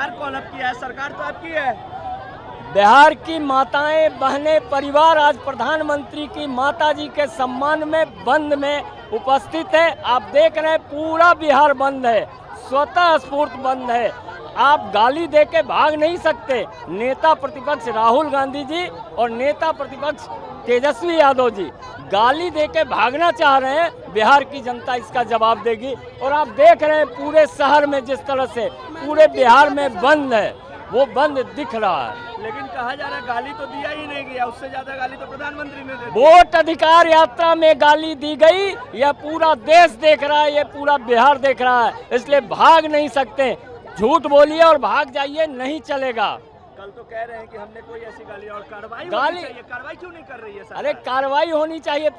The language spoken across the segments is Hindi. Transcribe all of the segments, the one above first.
बिहार कौन आपकी है? सरकार तो आपकी है। बिहार की माताएं बहनें परिवार आज प्रधानमंत्री की माताजी के सम्मान में बंद में उपस्थित है। आप देख रहे हैं पूरा बिहार बंद है, स्वतः स्फूर्त बंद है। आप गाली दे के भाग नहीं सकते। नेता प्रतिपक्ष राहुल गांधी जी और नेता प्रतिपक्ष तेजस्वी यादव जी गाली दे के भागना चाह रहे हैं। बिहार की जनता इसका जवाब देगी। और आप देख रहे हैं पूरे शहर में जिस तरह से पूरे बिहार में बंद है, वो बंद दिख रहा है। लेकिन कहा जा रहा है गाली तो दिया ही नहीं गया, उससे ज्यादा गाली तो प्रधानमंत्री ने दे दी। वोट अधिकार यात्रा में गाली दी गई, यह पूरा देश देख रहा है, ये पूरा बिहार देख रहा है। इसलिए भाग नहीं सकते। झूठ बोलिए और भाग जाइए, नहीं चलेगा। कल तो कह रहे हैं कि हमने कोई ऐसी गाली और कार्रवाई गाली- होनी चाहिए। कार्रवाई क्यों नहीं कर रही है सरकार? अरे कार्रवाई होनी चाहिए।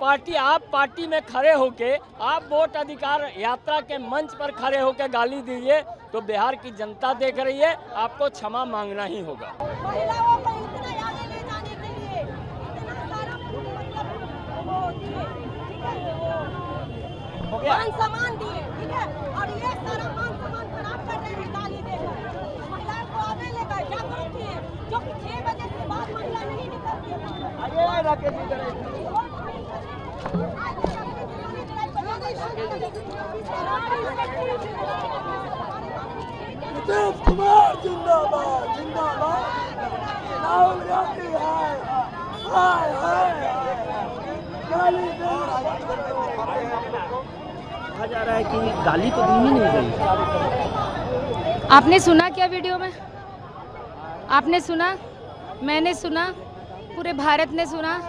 पार्टी में खड़े होके आप वोट अधिकार यात्रा के मंच पर खड़े होके गाली दीजिए तो बिहार की जनता देख रही है, आपको क्षमा मांगना ही होगा। महिलाओं को इतना आगे ले जाने के लिए इतना सारा मतलब वो दिए, ठीक है, मान सम्मान दिए, ठीक है, और ये सारा मान सम्मान खराब कर रहे हैं गाली देकर। महिलाओं को आगे लेकर जागरूक किए, जो कि 6 बजे के बाद महिला नहीं निकलती है। आगे राकेश जी करें। नीतीश कुमार जिंदाबाद जिंदाबाद। राहुल गांधी हाय हाय हाय। गाली कहा जा रहा है कि गाली तो दी ही नहीं गई। आपने सुना क्या वीडियो में? आपने सुना, मैंने सुना, पूरे भारत ने सुना,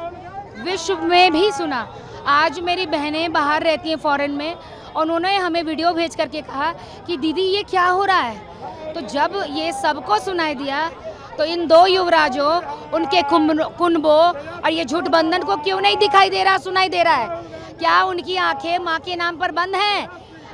विश्व में भी सुना। आज मेरी बहनें बाहर रहती हैं फॉरेन में, और उन्होंने हमें वीडियो भेज करके कहा कि दीदी ये क्या हो रहा है। तो जब ये सबको सुनाई दिया तो इन दो युवराजों, उनके कुंभों और ये झूठबंधन को क्यों नहीं दिखाई दे रहा, सुनाई दे रहा है? क्या उनकी आंखें माँ के नाम पर बंद हैं?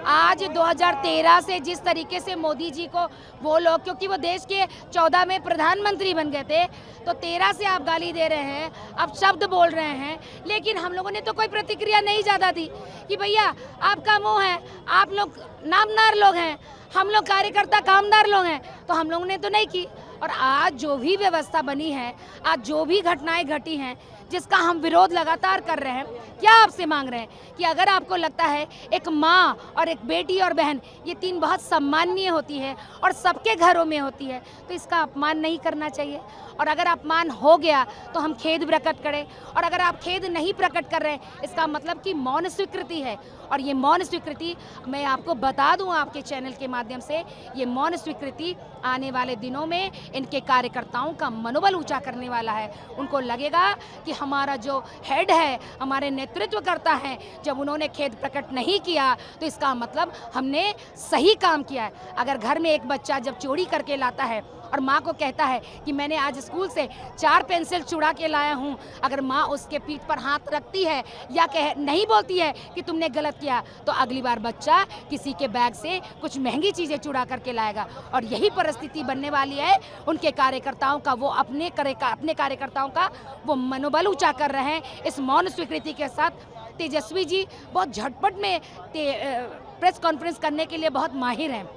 आज 2013 से जिस तरीके से मोदी जी को वो लोग, क्योंकि वो देश के 14 में प्रधानमंत्री बन गए थे, तो 13 से आप गाली दे रहे हैं, अब शब्द बोल रहे हैं, लेकिन हम लोगों ने तो कोई प्रतिक्रिया नहीं ज़्यादा दी कि भैया आपका मुंह है, आप लोग नामदार लोग हैं, हम लोग कार्यकर्ता कामदार लोग हैं, तो हम लोगों ने तो नहीं की। और आज जो भी व्यवस्था बनी है, आज जो भी घटनाएं घटी हैं, जिसका हम विरोध लगातार कर रहे हैं, क्या आपसे मांग रहे हैं कि अगर आपको लगता है एक माँ और एक बेटी और बहन ये तीन बहुत सम्माननीय होती है और सबके घरों में होती है, तो इसका अपमान नहीं करना चाहिए। और अगर अपमान हो गया तो हम खेद प्रकट करें, और अगर आप खेद नहीं प्रकट कर रहे हैं इसका मतलब कि मौन स्वीकृति है। और ये मौन स्वीकृति मैं आपको बता दूं आपके चैनल के माध्यम से, ये मौन स्वीकृति आने वाले दिनों में इनके कार्यकर्ताओं का मनोबल ऊंचा करने वाला है। उनको लगेगा कि हमारा जो हेड है, हमारे नेतृत्व करता है, जब उन्होंने खेद प्रकट नहीं किया तो इसका मतलब हमने सही काम किया है। अगर घर में एक बच्चा जब चोरी करके लाता है और माँ को कहता है कि मैंने आज स्कूल से 4 पेंसिल चुरा के लाया हूँ, अगर माँ उसके पीठ पर हाथ रखती है या नहीं बोलती है कि तुमने गलत किया, तो अगली बार बच्चा किसी के बैग से कुछ महंगी चीज़ें चुरा करके लाएगा। और यही परिस्थिति बनने वाली है उनके कार्यकर्ताओं का। वो अपने कार्यकर्ताओं का वो मनोबल ऊंचा कर रहे हैं इस मौन स्वीकृति के साथ। तेजस्वी जी बहुत झटपट में प्रेस कॉन्फ्रेंस करने के लिए बहुत माहिर हैं,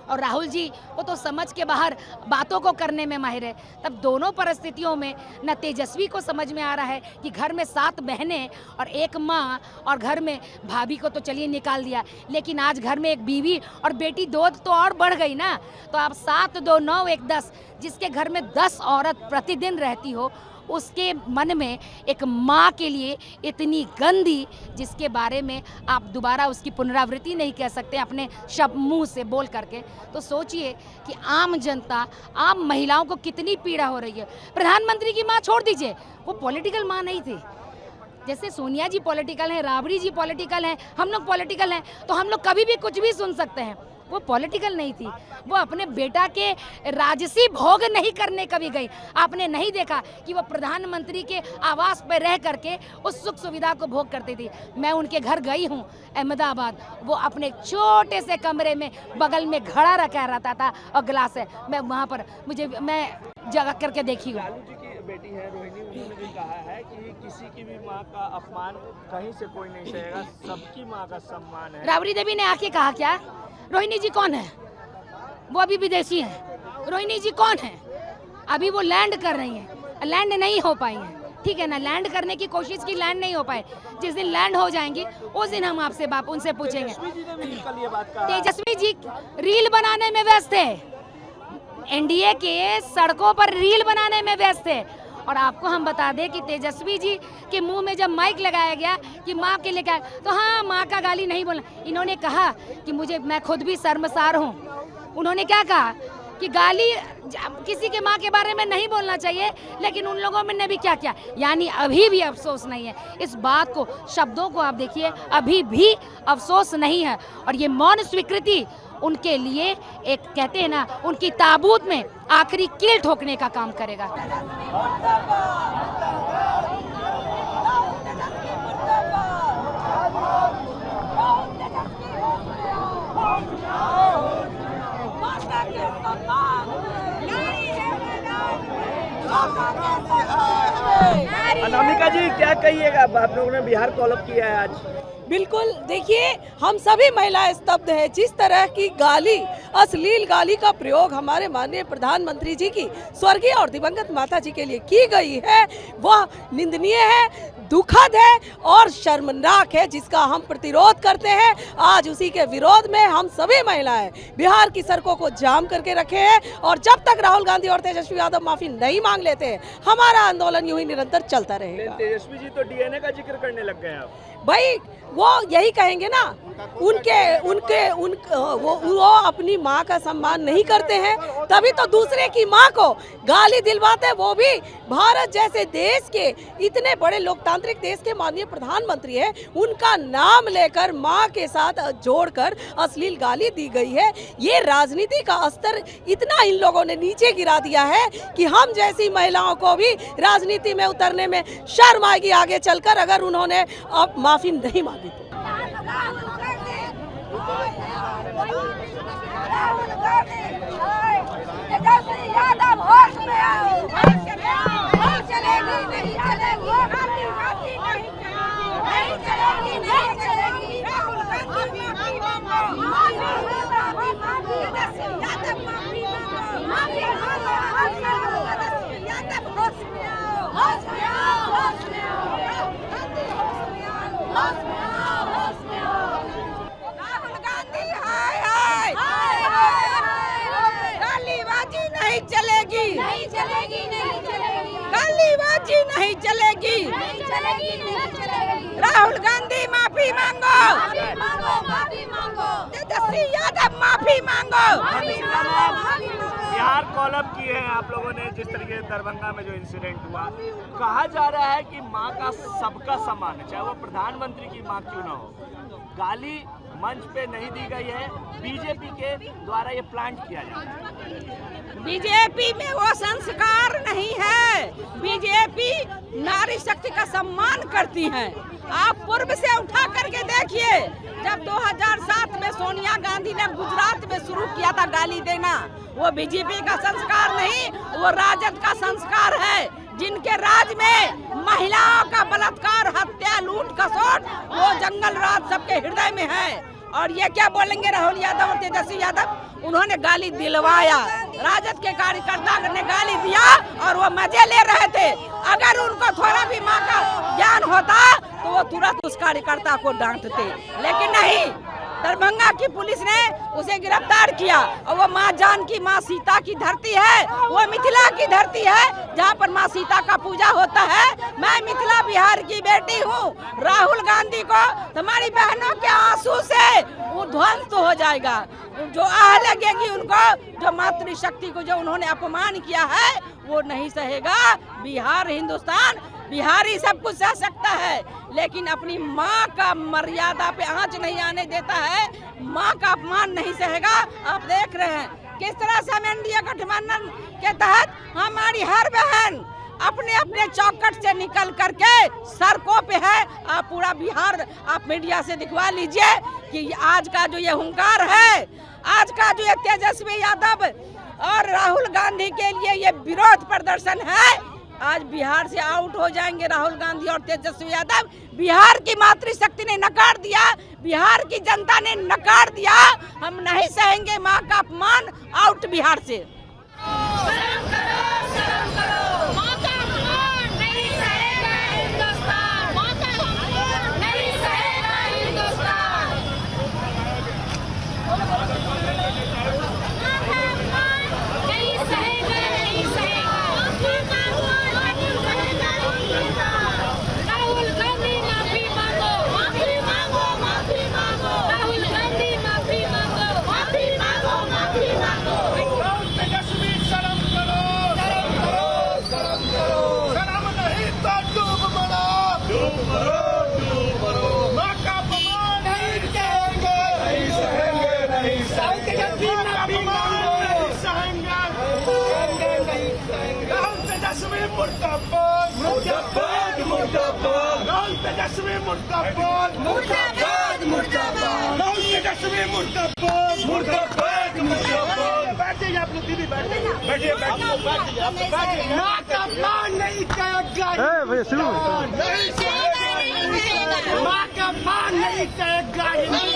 और राहुल जी वो तो समझ के बाहर बातों को करने में माहिर है। तब दोनों परिस्थितियों में न तेजस्वी को समझ में आ रहा है कि घर में 7 बहनें और एक माँ, और घर में भाभी को तो चलिए निकाल दिया, लेकिन आज घर में एक बीवी और बेटी 2 तो और बढ़ गई ना। तो आप 7, 2, 9, 1, 10, जिसके घर में 10 औरत प्रतिदिन रहती हो, उसके मन में एक माँ के लिए इतनी गंदी, जिसके बारे में आप दोबारा उसकी पुनरावृत्ति नहीं कह सकते अपने शब्द मुंह से बोल करके। तो सोचिए कि आम जनता, आम महिलाओं को कितनी पीड़ा हो रही है। प्रधानमंत्री की माँ छोड़ दीजिए, वो पॉलिटिकल माँ नहीं थी। जैसे सोनिया जी पॉलिटिकल हैं, राबड़ी जी पॉलिटिकल हैं, हम लोग पॉलिटिकल हैं, तो हम लोग कभी भी कुछ भी सुन सकते हैं। वो पॉलिटिकल नहीं थी, वो अपने बेटा के राजसी भोग नहीं करने कभी गई। आपने नहीं देखा कि वो प्रधानमंत्री के आवास पर रह करके उस सुख सुविधा को भोग करती थी। मैं उनके घर गई हूँ अहमदाबाद, वो अपने छोटे से कमरे में बगल में घड़ा रखा रहता था और गिलास है, मैं वहाँ पर मैं जगह करके देखी हूँ। लालू जी की बेटी है रोहिणी, उन्होंने भी कहा है कि किसी की भी माँ का अपमान कहीं से कोई नहीं सहेगा, सबकी माँ का सम्मान है। राबड़ी देवी ने आके कहा क्या? रोहिणी जी कौन है? वो अभी विदेशी हैं। रोहिणी जी कौन है? अभी वो लैंड कर रही हैं, लैंड नहीं हो पाई हैं, ठीक है ना, लैंड करने की कोशिश की, लैंड नहीं हो पाए। जिस दिन लैंड हो जाएंगी उस दिन हम आपसे उनसे पूछेंगे। तेजस्वी जी ने भी कल ये बात कहा। तेजस्वी जी रील बनाने में व्यस्त है, एनडीए के सड़कों पर रील बनाने में व्यस्त है। और आपको हम बता दें कि तेजस्वी जी के मुंह में जब माइक लगाया गया कि माँ के लेकर, तो हाँ, माँ का गाली नहीं बोलना, इन्होंने कहा कि मैं खुद भी शर्मसार हूँ। उन्होंने क्या कहा कि गाली किसी के माँ के बारे में नहीं बोलना चाहिए, लेकिन उन लोगों ने भी क्या किया, यानी अभी भी अफसोस नहीं है इस बात को, शब्दों को आप देखिए, अभी भी अफसोस नहीं है। और ये मौन स्वीकृति उनके लिए एक, कहते हैं ना, उनकी ताबूत में आखिरी कील ठोकने का काम करेगा। अनामिका जी क्या कहिएगा, आप लोगों ने बिहार कॉल अप किया है आज? बिल्कुल, देखिए हम सभी महिलाएं स्तब्ध है। जिस तरह की गाली, अश्लील गाली का प्रयोग हमारे माननीय प्रधानमंत्री जी की स्वर्गीय और दिवंगत माता जी के लिए की गई है, वह निंदनीय है, दुखद है और शर्मनाक है, जिसका हम प्रतिरोध करते हैं। आज उसी के विरोध में हम सभी महिलाएं बिहार की सड़कों को जाम करके रखे हैं और जब तक राहुल गांधी और तेजस्वी यादव माफी नहीं मांग लेते हैं, हमारा आंदोलन यूं ही निरंतर चलता रहेगा। तेजस्वी जी तो डीएनए का जिक्र करने लग गए अब। भाई वो यही कहेंगे ना, वो अपनी माँ का सम्मान नहीं करते हैं, तभी तो दूसरे की माँ को गाली दिलवाते हैं, वो भी भारत जैसे देश के, इतने बड़े लोकतांत्रिक देश के माननीय प्रधानमंत्री हैं, उनका नाम लेकर माँ के साथ जोड़कर अश्लील गाली दी गई है। ये राजनीति का स्तर इतना इन लोगों ने नीचे गिरा दिया है कि हम जैसी महिलाओं को भी राजनीति में उतरने में शर्म आएगी आगे चलकर, अगर उन्होंने अब माफी नहीं मांगी तो। यादव होश में आओ, चलेगी नहीं चलेगी, नहीं चलेगी, नहीं चलेगी, राहुल गांधी यादव माफी मांगो, यादव होश में आओ, होश में आओ, होश में आओ, होश में आओ, होश में आओ, राहुल गांधी हाय हाय, गालीबाजी नहीं चलेगी, नहीं चलेगी, नहीं चलेगी, गालीबाजी नहीं चलेगी, नहीं चलेगी, नहीं चलेगी, राहुल गांधी माफी मांगो, माफी मांगो, माफी मांगो, तेजस्वी यादव माफी मांगो, माफी मांगो, माफी मांगो। बिहार कॉल अप किए हैं आप लोगों ने, जिस तरीके से दरभंगा में जो इंसिडेंट हुआ, कहा जा रहा है कि माँ का सबका सम्मान है, चाहे वो प्रधानमंत्री की माँ क्यों ना हो। गाली मंच पे नहीं दी गई है, बीजेपी के द्वारा ये प्लांट किया जा रहा है। बीजेपी में वो संस्कार नहीं है, बीजेपी नारी शक्ति का सम्मान करती है। आप पूर्व से उठा करके देखिए, जब 2007 में सोनिया गांधी ने गुजरात में शुरू किया था गाली देना, वो बीजेपी का संस्कार नहीं, वो राजद का संस्कार है, जिनके राज में महिलाओं का बलात्कार, हत्या, लूट खसोट, वो जंगल राज सबके हृदय में है। और ये क्या बोलेंगे राहुल यादव और तेजस्वी यादव, उन्होंने गाली दिलवाया, राजद के कार्यकर्ता ने गाली दिया और वो मजे ले रहे थे। अगर उनको थोड़ा भी माँ का ज्ञान होता तो वो तुरंत उस कार्यकर्ता को डांटते, लेकिन नहीं, दरभंगा की पुलिस ने उसे गिरफ्तार किया। और वो माँ जानकी, माँ सीता की धरती है, वो मिथिला की धरती है, जहाँ पर माँ सीता का पूजा होता है। मैं मिथिला बिहार की बेटी हूँ। राहुल गांधी को तुम्हारी बहनों के आंसू से वो ध्वंस हो जाएगा, जो आह लगेगी उनको, जो मातृशक्ति को जो उन्होंने अपमान किया है, वो नहीं सहेगा। बिहार, हिंदुस्तान, बिहारी सब कुछ सह सकता है, लेकिन अपनी माँ का मर्यादा पे आंच नहीं आने देता है, माँ का अपमान नहीं सहेगा। आप देख रहे हैं किस तरह से हम एनडीए गठबंधन के तहत हमारी हर बहन अपने अपने चौकट से निकल करके सड़कों पे है। आप पूरा बिहार आप मीडिया से दिखवा लीजिए कि आज का जो ये हुंकार है, आज का जो ये तेजस्वी यादव और राहुल गांधी के लिए ये विरोध प्रदर्शन है। आज बिहार से आउट हो जाएंगे राहुल गांधी और तेजस्वी यादव। बिहार की मातृशक्ति ने नकार दिया, बिहार की जनता ने नकार दिया। हम नहीं सहेंगे मां का अपमान, आउट बिहार से। माँ का अपमान नहीं सहेंगे, नहीं सहेंगे, नहीं सहेंगे, माँ का अपमान नहीं सहेंगे, नहीं सहेंगे। राहुल तेजस्वी मुर्दाबाद, मुर्दाबाद, मुर्दाबाद। राहुल तेजस्वी मुर्दाबाद, मुर्दाबाद, मुर्दाबाद। राहुल तेजस्वी मुर्दाबाद, मुर्दाबाद, मुर्दाबाद। बैठ जाइए आप लोग, दीदी बैठ जाइए, बैठिए, बैठिए, बैठिए। माँ का अपमान नहीं सहेगा, नहीं सहेगा, माँ का अपमान नहीं सहेगा, नहीं